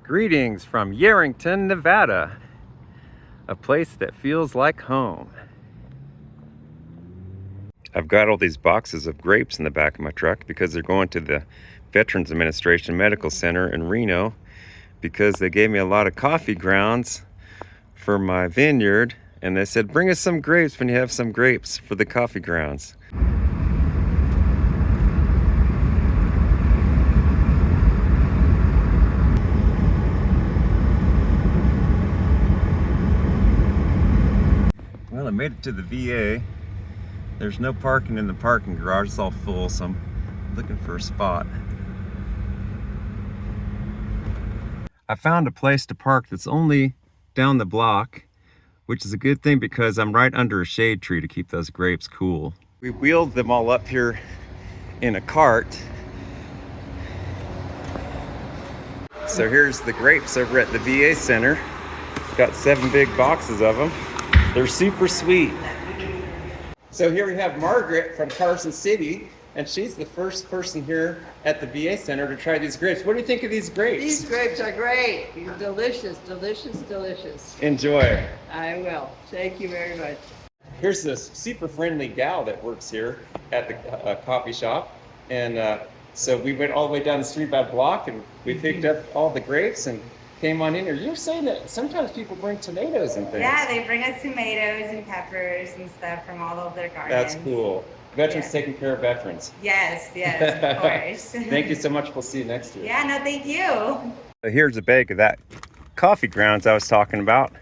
Greetings from Yerington, Nevada, a place that feels like home. I've got all these boxes of grapes in the back of my truck because they're going to the Veterans Administration Medical Center in Reno because they gave me a lot of coffee grounds for my vineyard, and they said, bring us some grapes when you have some grapes for the coffee grounds. Well, I made it to the VA. There's no parking in the parking garage, it's all full, so I'm looking for a spot. I found a place to park that's only down the block, which is a good thing because I'm right under a shade tree to keep those grapes cool. We wheeled them all up here in a cart. So here's the grapes over at the VA Center. Got 7 big boxes of them. They're super sweet. So here we have Margaret from Carson City, and she's the first person here at the VA Center to try these grapes. What do you think of these grapes? These grapes are great. Delicious, delicious, delicious. Enjoy. I will. Thank you very much. Here's this super friendly gal that works here at the coffee shop, and so we went all the way down the street by block, and we picked up all the grapes and came on in here. You were saying that sometimes people bring tomatoes and things. Yeah, they bring us tomatoes and peppers and stuff from all over their gardens. That's cool. Veterans taking care of veterans. Yes, of course. Thank you so much. We'll see you next year. Yeah, no, thank you. Here's a bag of that coffee grounds I was talking about.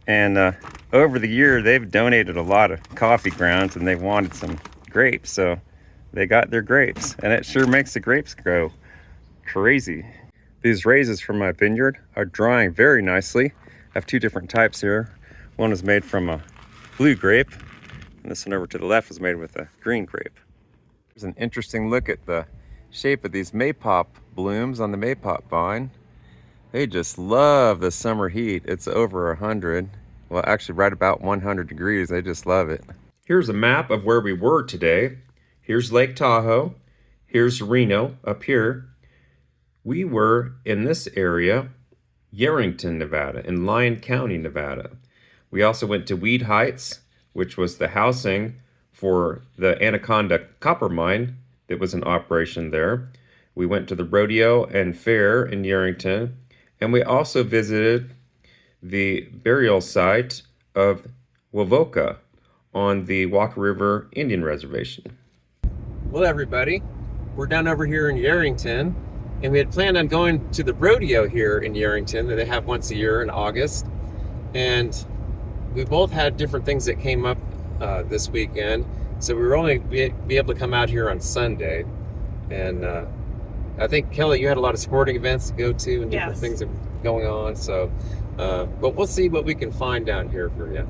And over the year, they've donated a lot of coffee grounds, and they wanted some grapes. So they got their grapes, and it sure makes the grapes grow crazy. These raisins from my vineyard are drying very nicely. I have 2 different types here. One is made from a blue grape, and this one over to the left is made with a green grape. There's an interesting look at the shape of these maypop blooms on the maypop vine. They just love the summer heat. It's over 100. Well, actually right about 100 degrees. They just love it. Here's a map of where we were today. Here's Lake Tahoe. Here's Reno up here. We were in this area, Yerington, Nevada, in Lyon County, Nevada. We also went to Weed Heights, which was the housing for the Anaconda Copper Mine that was in operation there. We went to the rodeo and fair in Yerington, and we also visited the burial site of Wovoka on the Walker River Indian Reservation. Well, everybody, we're down over here in Yerington, and we had planned on going to the rodeo here in Yerington that they have once a year in August. And we both had different things that came up this weekend. So we were only be able to come out here on Sunday. And I think, Kelly, you had a lot of sporting events to go to and different things that were going on. So, but we'll see what we can find down here for you.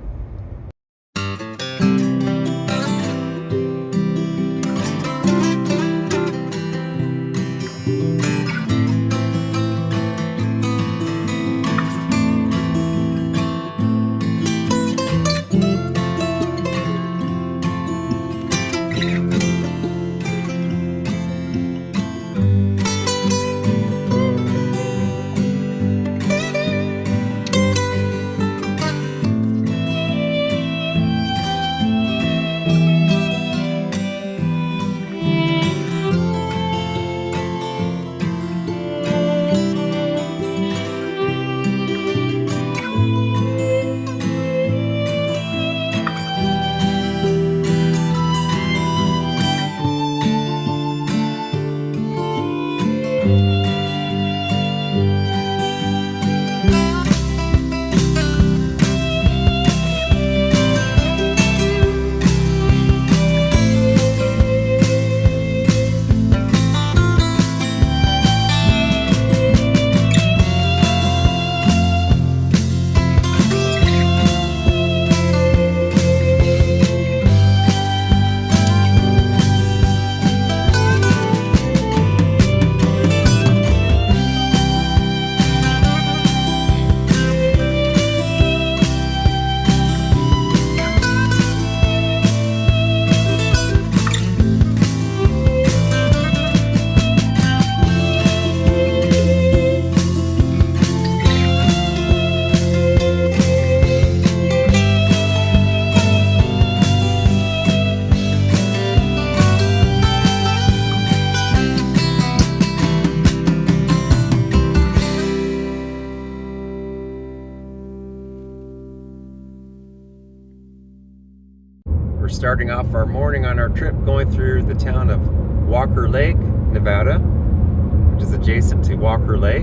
We're starting off our morning on our trip going through the town of Walker Lake, Nevada, which is adjacent to Walker Lake.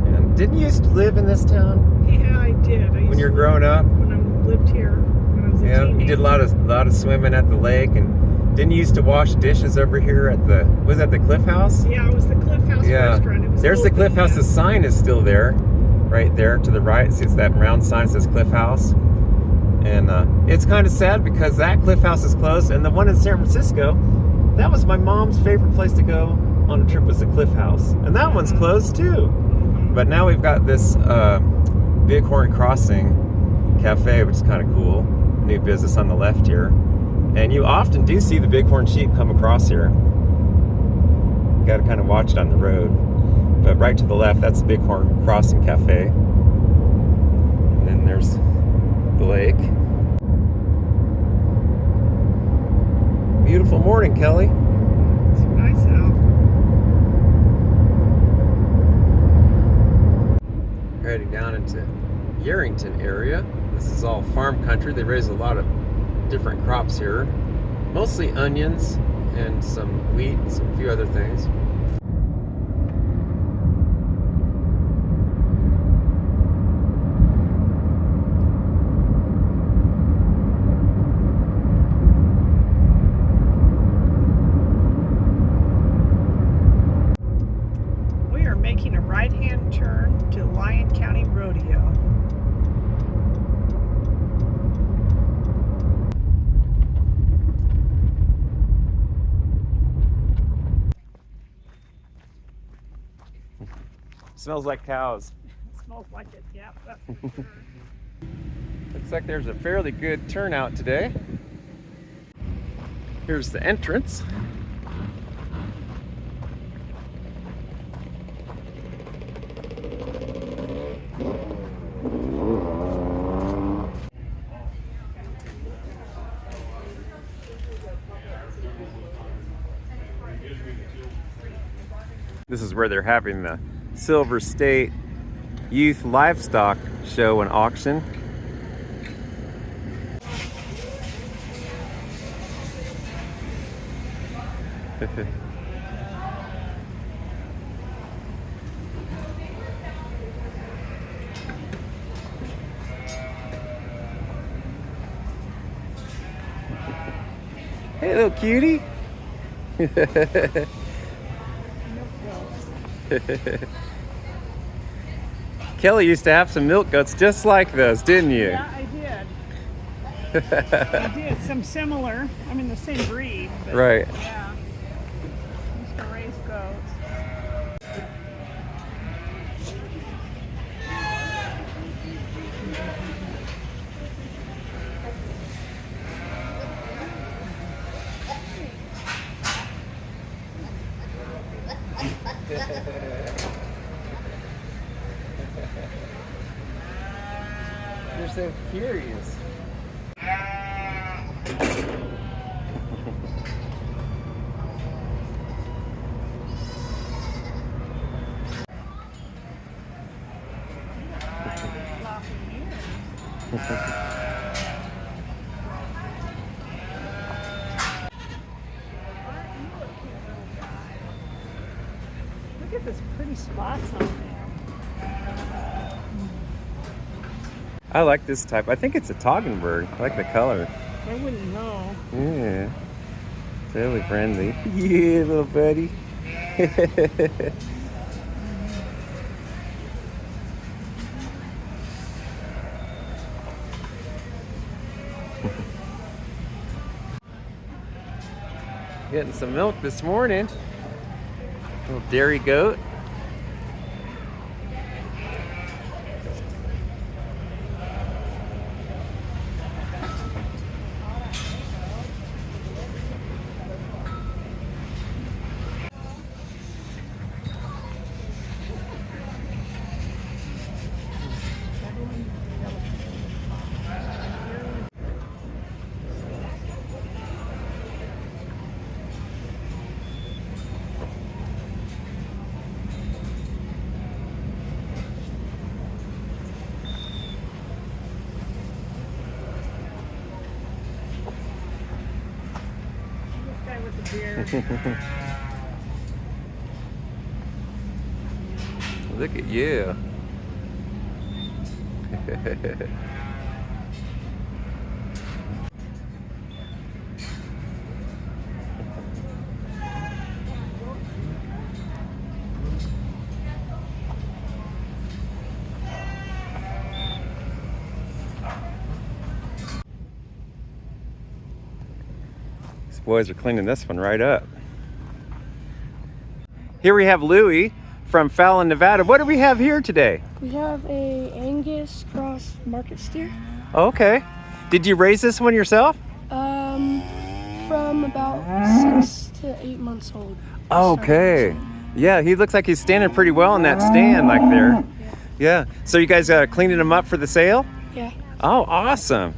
And didn't you used to live in this town? Yeah, I did. When you were growing up? When I lived here when I was a teenager. You did a lot of swimming at the lake, and didn't you used to wash dishes over here at the, was that the Cliff House? Yeah, it was the Cliff House restaurant. It was There's the Cliff House. The sign is still there, right there to the right. See, it's that round sign that says Cliff House. And it's kind of sad because that Cliff House is closed, and the one in San Francisco, that was my mom's favorite place to go on a trip, was the Cliff House. And that one's closed too. But now we've got this Bighorn Crossing Cafe, which is kind of cool. New business on the left here. And you often do see the bighorn sheep come across here. You got to kind of watch it on the road. But right to the left, that's the Bighorn Crossing Cafe. And then there's the lake. Beautiful morning, Kelly. It's nice out. Heading down into Yerington area. This is all farm country. They raise a lot of different crops here. Mostly onions and some wheat and some few other things. We are making a right-hand turn to Lyon County Rodeo. Smells like cows. It smells like it, yeah, that's for sure. Looks like there's a fairly good turnout today. Here's the entrance. This is where they're having the Silver State Youth Livestock Show and Auction. Hey, little cutie. Kelly used to have some milk goats just like those, didn't you? Yeah, I did. I did. Some similar. I mean, the same breed. But Right. Yeah. Used to raise goats. You're so curious. Look at this pretty spots on there. I like this type. I think it's a Toggenburg. I like the color. I wouldn't know. Yeah. Really friendly. Yeah, little buddy. Getting some milk this morning. Little dairy goat. here. Look at you. These boys are cleaning this one right up. Here we have Louie from Fallon, Nevada. What do we have here today? We have a Angus cross market steer. Okay. Did you raise this one yourself? From about 6 to 8 months old. Okay. Yeah, he looks like he's standing pretty well in that stand like there. Yeah. So you guys cleaning him up for the sale? Yeah. Oh, awesome.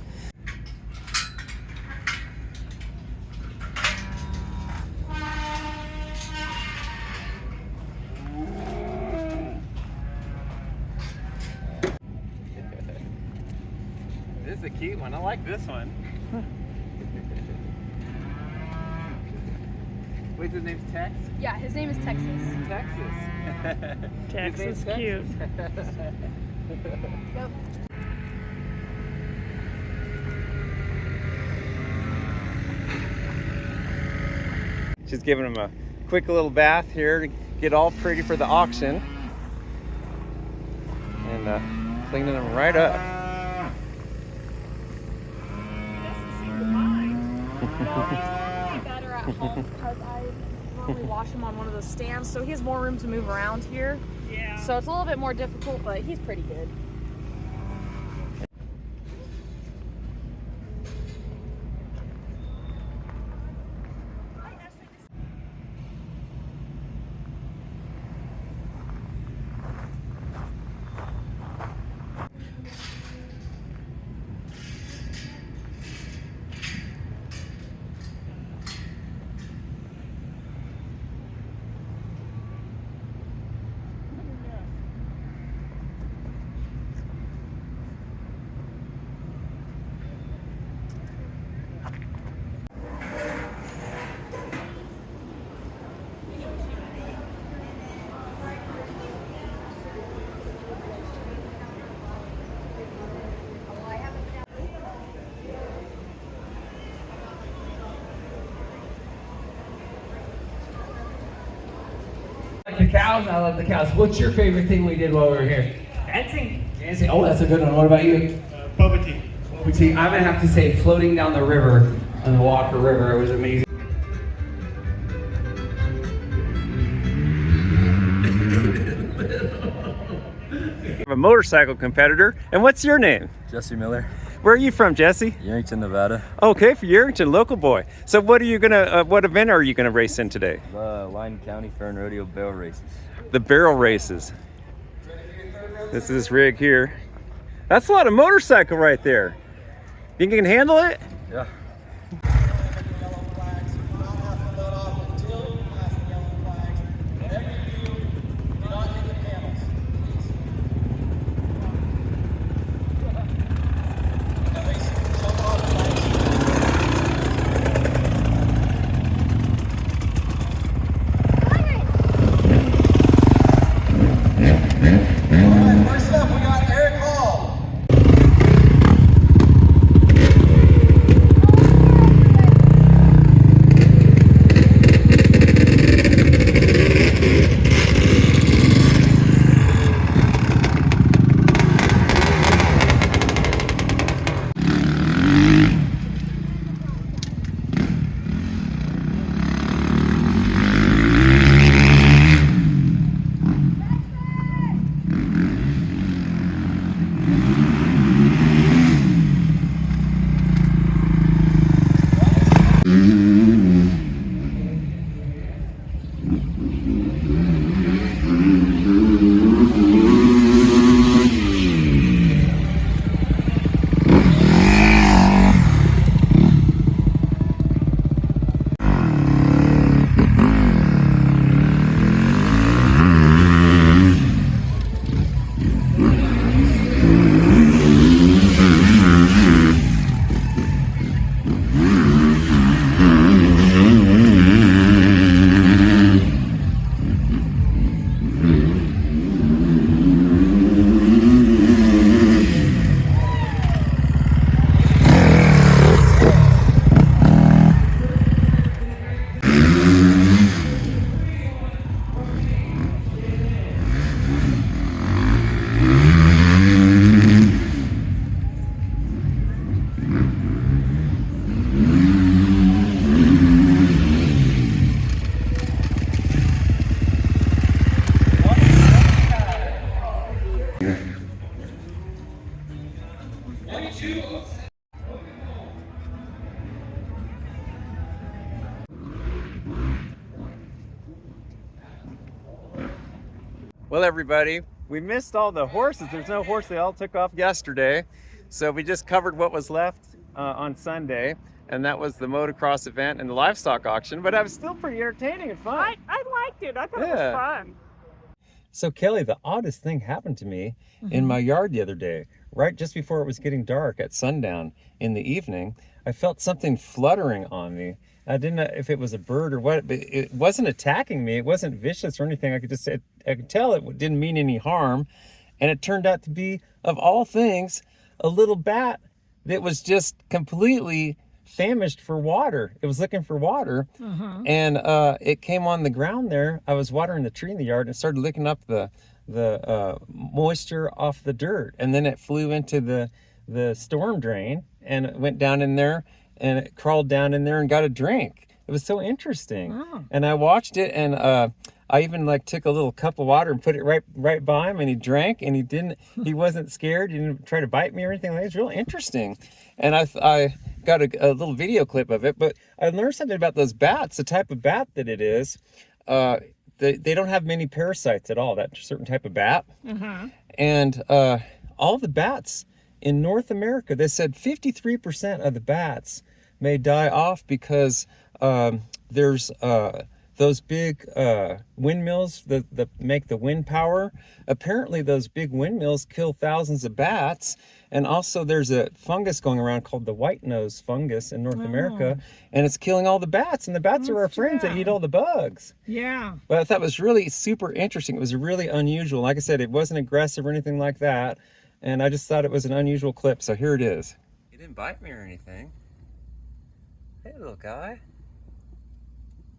This is a cute one. I like this one. Wait, his name's Tex? Yeah, his name is Texas. Texas. Texas cute. Yep. She's giving him a quick little bath here to get all pretty for the auction. And cleaning him right up. Doesn't seem to mind. No, he's normally better at home because I normally wash him on one of those stands, so he has more room to move around here. Yeah. So it's a little bit more difficult, but he's pretty good. The cows, I love the cows. What's your favorite thing we did while we were here? Dancing. Dancing. Oh, that's a good one. What about you? Puppeting. Puppeting. I'm gonna have to say floating down the river on the Walker River. It was amazing. A motorcycle competitor. And what's your name? Jesse Miller, Where are you from, Jesse? Yerington, Nevada. Okay, for Yerington, local boy. So what are you gonna? What event are you gonna race in today? Lyon County Fair and Rodeo barrel races. The barrel races. This is this rig here. That's a lot of motorcycle right there. You can handle it? Yeah. Well, everybody, we missed all the horses. There's no horse. They all took off yesterday. So we just covered what was left on Sunday. And that was the motocross event and the livestock auction. But it was still pretty entertaining and fun. I liked it. I thought it was fun. So, Kelly, the oddest thing happened to me in my yard the other day. Right just before it was getting dark at sundown in the evening, I felt something fluttering on me. I didn't know if it was a bird or what, but it wasn't attacking me. It wasn't vicious or anything. I could tell it didn't mean any harm. And it turned out to be, of all things, a little bat that was just completely famished for water. It was looking for water. And it came on the ground there. I was watering the tree in the yard and it started licking up the moisture off the dirt. And then it flew into the storm drain and it went down in there. And it crawled down in there and got a drink. It was so interesting. Oh. And I watched it, and I even took a little cup of water and put it right by him, and he drank, and he wasn't scared. He didn't try to bite me or anything. It was really interesting. And I got a little video clip of it, but I learned something about those bats, the type of bat that it is. They don't have many parasites at all, that certain type of bat. And all the bats in North America, they said 53% of the bats may die off because there's those big windmills that make the wind power. Apparently those big windmills kill thousands of bats. And also there's a fungus going around called the white nose fungus in North America, and it's killing all the bats, and the bats are our friends that eat all the bugs. Yeah. But I thought it was really super interesting. It was really unusual. Like I said, it wasn't aggressive or anything like that. And I just thought it was an unusual clip, so here it is. He didn't bite me or anything. Hey, little guy.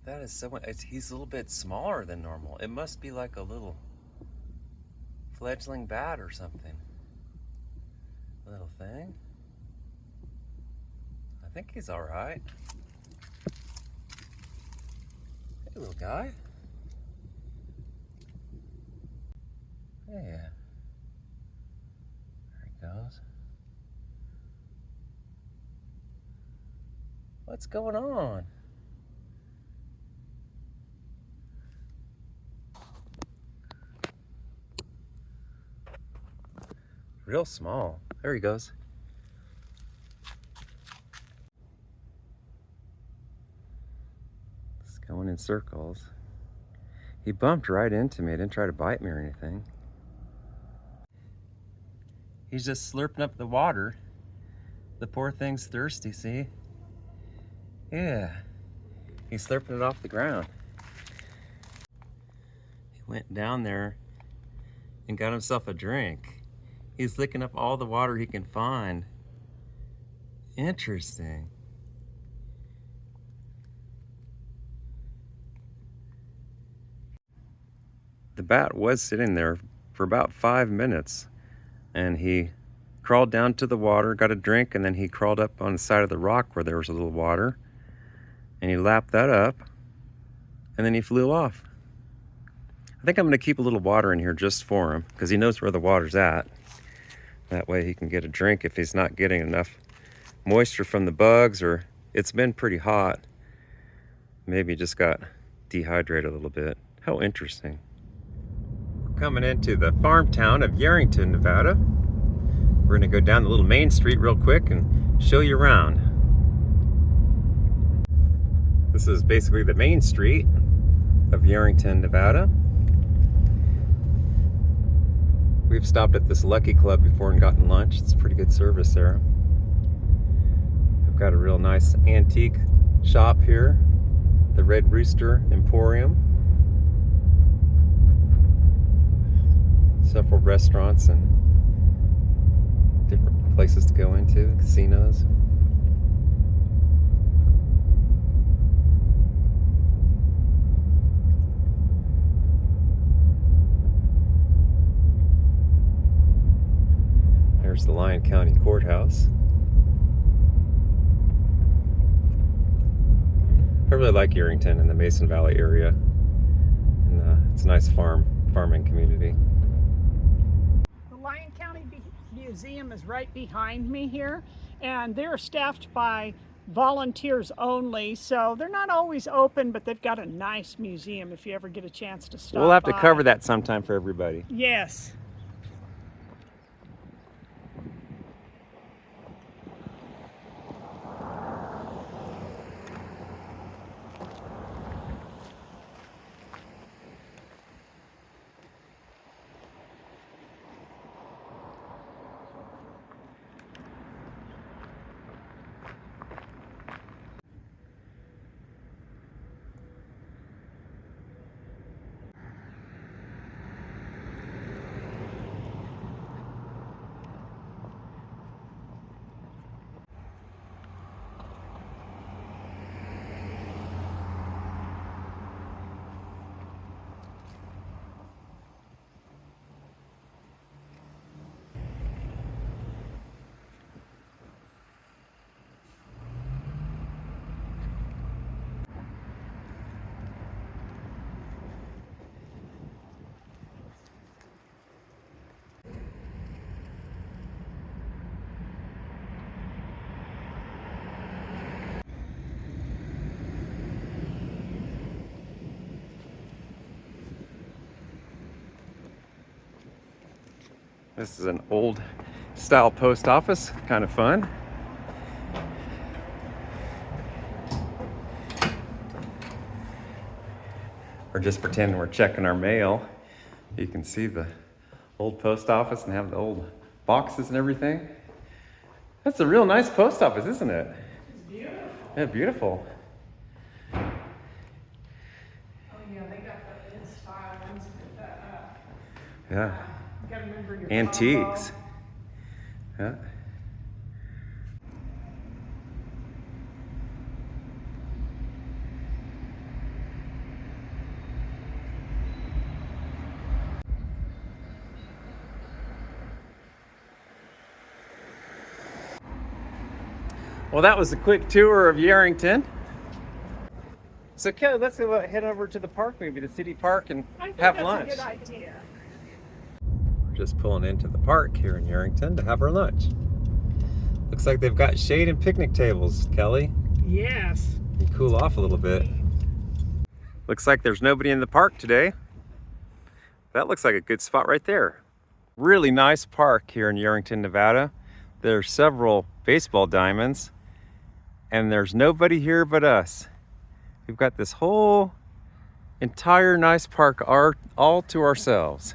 That is so much. He's a little bit smaller than normal. It must be like a little fledgling bat or something. Little thing. I think he's all right. Hey, little guy. Hey. Goes. What's going on? Real small. There he goes. It's going in circles. He bumped right into me. He didn't try to bite me or anything. He's just slurping up the water. The poor thing's thirsty, see? Yeah. He's slurping it off the ground. He went down there and got himself a drink. He's licking up all the water he can find. Interesting. The bat was sitting there for about 5 minutes. And he crawled down to the water, got a drink, and then he crawled up on the side of the rock where there was a little water. And he lapped that up, and then he flew off. I think I'm gonna keep a little water in here just for him, because he knows where the water's at. That way he can get a drink if he's not getting enough moisture from the bugs, or it's been pretty hot. Maybe he just got dehydrated a little bit. How interesting. Coming into the farm town of Yerington, Nevada. We're gonna go down the little main street real quick and show you around. This is basically the main street of Yerington, Nevada. We've stopped at this Lucky Club before and gotten lunch. It's pretty good service there. I've got a real nice antique shop here, the Red Rooster Emporium. Several restaurants and different places to go into, casinos. There's the Lyon County Courthouse. I really like Yerington and the Mason Valley area. And it's a nice farming community. The Lyon County museum is right behind me here, and they're staffed by volunteers only, so they're not always open, but they've got a nice museum if you ever get a chance to stop We'll have to by. cover that sometime for everybody. Yes. This is an old style post office, kind of fun. Or just pretending we're checking our mail. You can see the old post office and have the old boxes and everything. That's a real nice post office, isn't it? It's beautiful. Yeah, beautiful. Oh yeah, they got the in-style ones with the, Yeah. you gotta remember your Antiques. combo. Yeah. Well, that was a quick tour of Yerington. So Kelly, let's go head over to the park, maybe the city park, and I think have that's lunch. a good idea. We're just pulling into the park here in Yerington to have our lunch. Looks like they've got shade and picnic tables, Kelly. Yes. You can cool off a little bit. Looks like there's nobody in the park today. That looks like a good spot right there. Really nice park here in Yerington, Nevada. There's several baseball diamonds, and there's nobody here but us. We've got this whole entire nice park all to ourselves.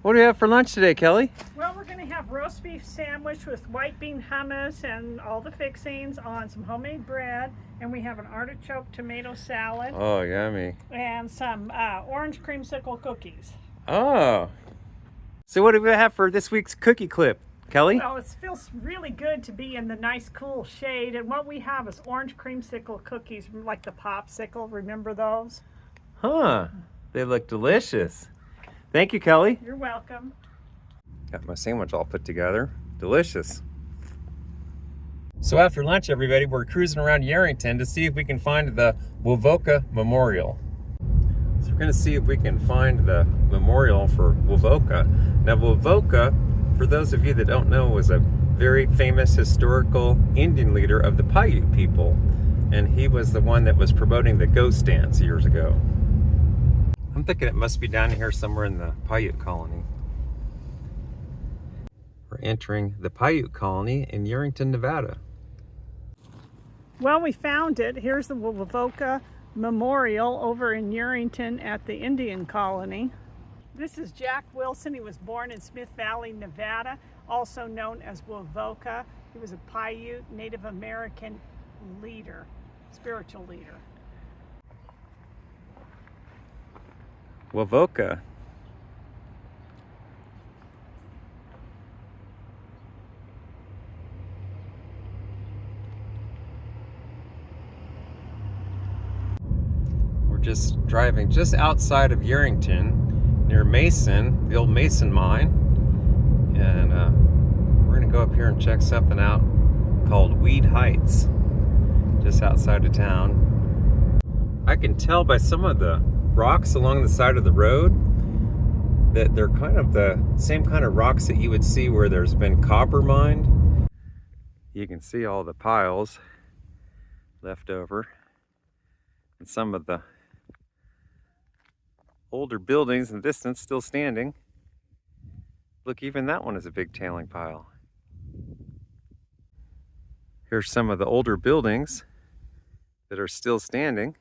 What do we have for lunch today, Kelly? Well, we're going to have roast beef sandwich with white bean hummus and all the fixings on some homemade bread. And we have an artichoke tomato salad Oh, yummy. and some orange creamsicle cookies. Oh. So what do we have for this week's cookie clip, Kelly? Well, it feels really good to be in the nice cool shade. And what we have is orange creamsicle cookies, like the popsicle. Remember those? Huh. They look delicious. Thank you, Kelly. You're welcome. Got my sandwich all put together. Delicious. So after lunch, everybody, we're cruising around Yerington to see if we can find the Wovoka Memorial. So we're going to see if we can find the memorial for Wovoka. Now, Wovoka, for those of you that don't know, was a very famous historical Indian leader of the Paiute people. And he was the one that was promoting the ghost dance years ago. I'm thinking it must be down here somewhere in the Paiute colony. We're entering the Paiute colony in Yerington, Nevada. Well, we found it. Here's the Wovoka Memorial over in Yerington at the Indian colony. This is Jack Wilson. He was born in Smith Valley, Nevada, also known as Wovoka. He was a Paiute Native American leader, spiritual leader. Wovoka. We're just driving just outside of Yerington, near Mason, the old Mason mine. And we're gonna go up here and check something out called Weed Heights, just outside of town. I can tell by some of the rocks along the side of the road that they're kind of the same kind of rocks that you would see where there's been copper mined. You can see all the piles left over, and some of the older buildings in the distance still standing. Look, even that one is a big tailing pile. Here's some of the older buildings that are still standing.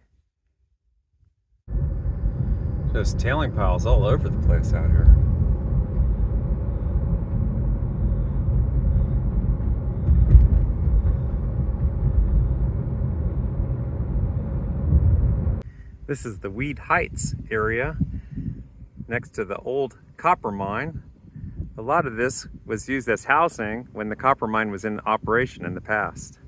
Just tailing piles all over the place out here. This is the Weed Heights area next to the old copper mine. A lot of this was used as housing when the copper mine was in operation in the past.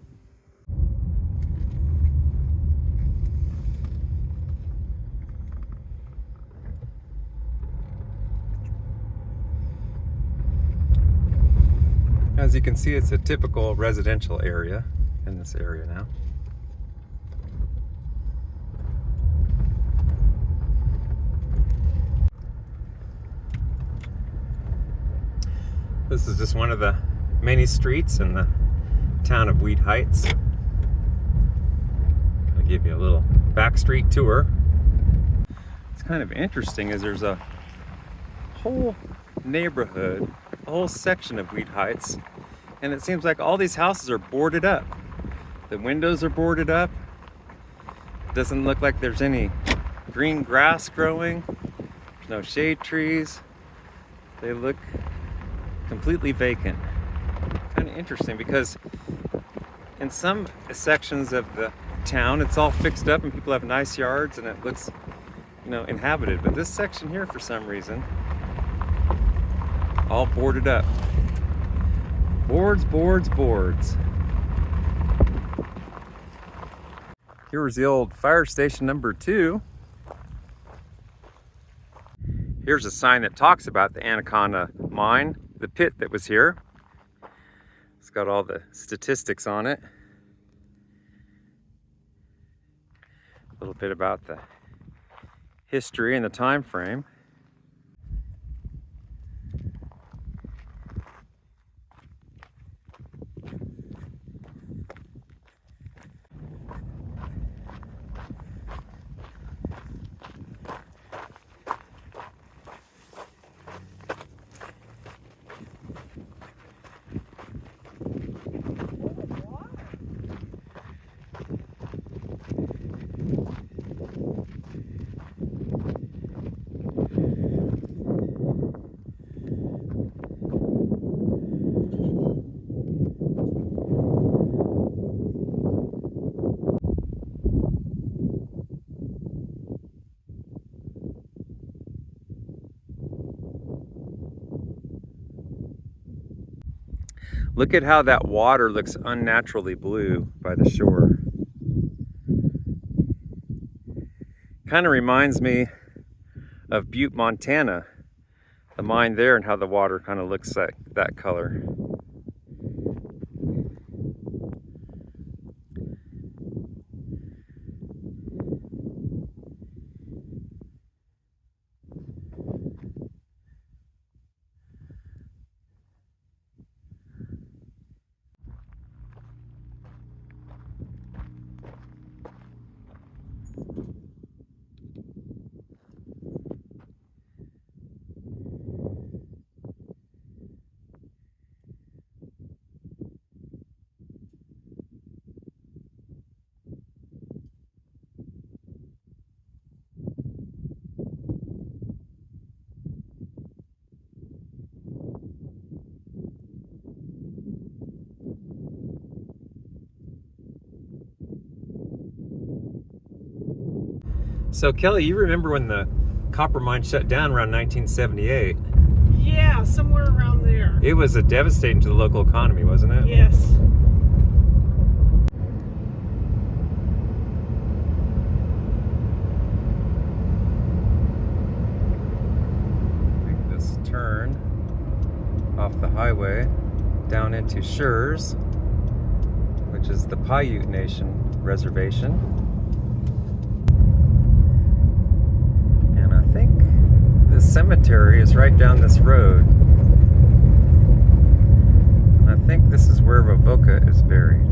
As you can see, it's a typical residential area in this area now. This is just one of the many streets in the town of Weed Heights. I'll give you a little back street tour. It's kind of interesting is there's a whole neighborhood, a whole section of Weed Heights, and it seems like all these houses are boarded up. The windows are boarded up. It doesn't look like there's any green grass growing, no shade trees. They look completely vacant. Kind of interesting because in some sections of the town it's all fixed up and people have nice yards and it looks, you know, inhabited. But this section here, for some reason, all boarded up. Boards, boards, boards. Here's the old fire station number 2. Here's a sign that talks about the Anaconda Mine, the pit that was here. It's got all the statistics on it. A little bit about the history and the time frame. Look at how that water looks unnaturally blue by the shore. Kind of reminds me of Butte, Montana, the mine there, and how the water kind of looks like that color. So Kelly, you remember when the copper mine shut down around 1978? Yeah, somewhere around there. It was devastating to the local economy, wasn't it? Yes. Make this turn off the highway down into Schurz, which is the Paiute Nation reservation. And I think this cemetery is right down this road. I think this is where Wovoka is buried.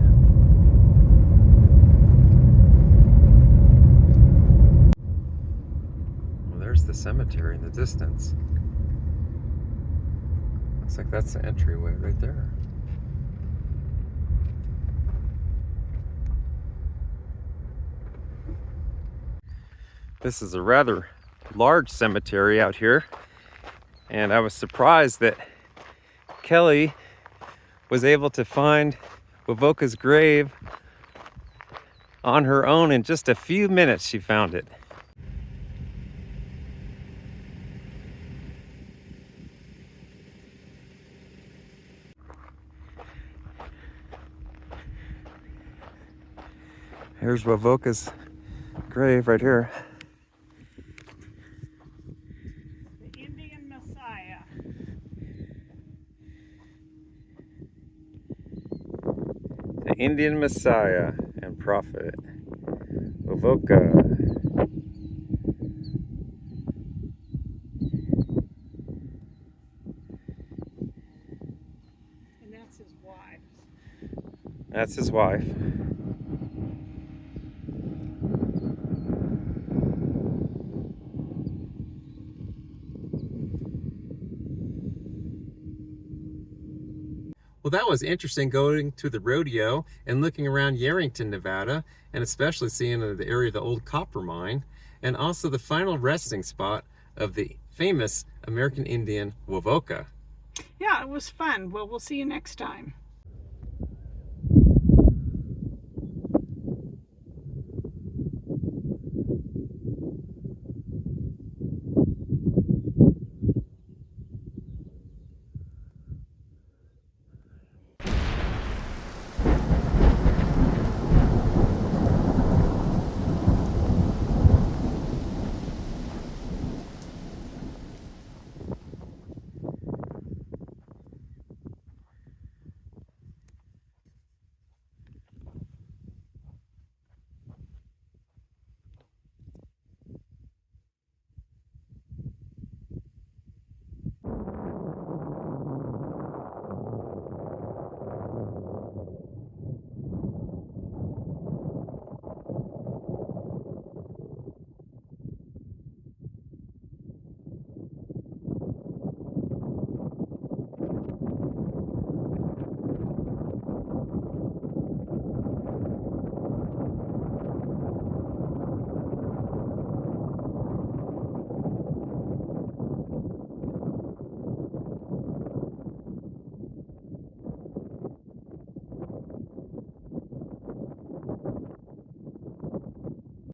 Well, there's the cemetery in the distance. Looks like that's the entryway right there. This is a rather large cemetery out here, and I was surprised that Kellie was able to find Wovoka's grave on her own. In just a few minutes she found it. Here's Wovoka's grave right here. The Indian Messiah. The Indian Messiah and Prophet, Wovoka. And that's his wife. That's his wife. Well, that was interesting, going to the rodeo and looking around Yerington, Nevada, and especially seeing the area of the old copper mine, and also the final resting spot of the famous American Indian Wovoka. Yeah, it was fun. Well, we'll see you next time.